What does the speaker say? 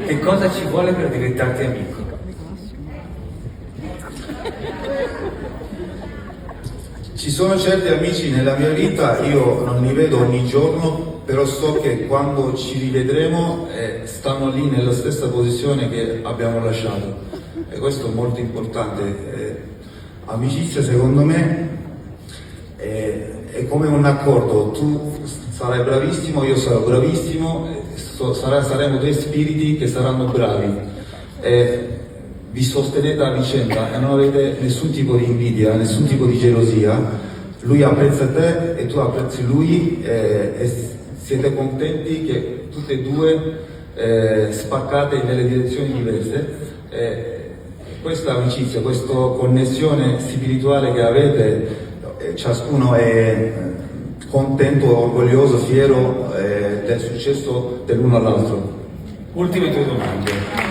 Che cosa ci vuole per diventarti amico? Ci sono certi amici nella mia vita, io non li vedo ogni giorno, però so che quando ci rivedremo stanno lì nella stessa posizione che abbiamo lasciato, e questo è molto importante. Amicizia secondo me è come un accordo: tu sarai bravissimo, io sarò bravissimo, saremo due spiriti che saranno bravi, vi sostenete a vicenda e non avete nessun tipo di invidia, nessun tipo di gelosia. Lui apprezza te e tu apprezzi lui, e siete contenti che tutte e due spaccate nelle direzioni diverse. Questa amicizia, questa connessione spirituale che avete, ciascuno è contento, orgoglioso, fiero del successo dell'uno all'altro. Ultime 2 domande.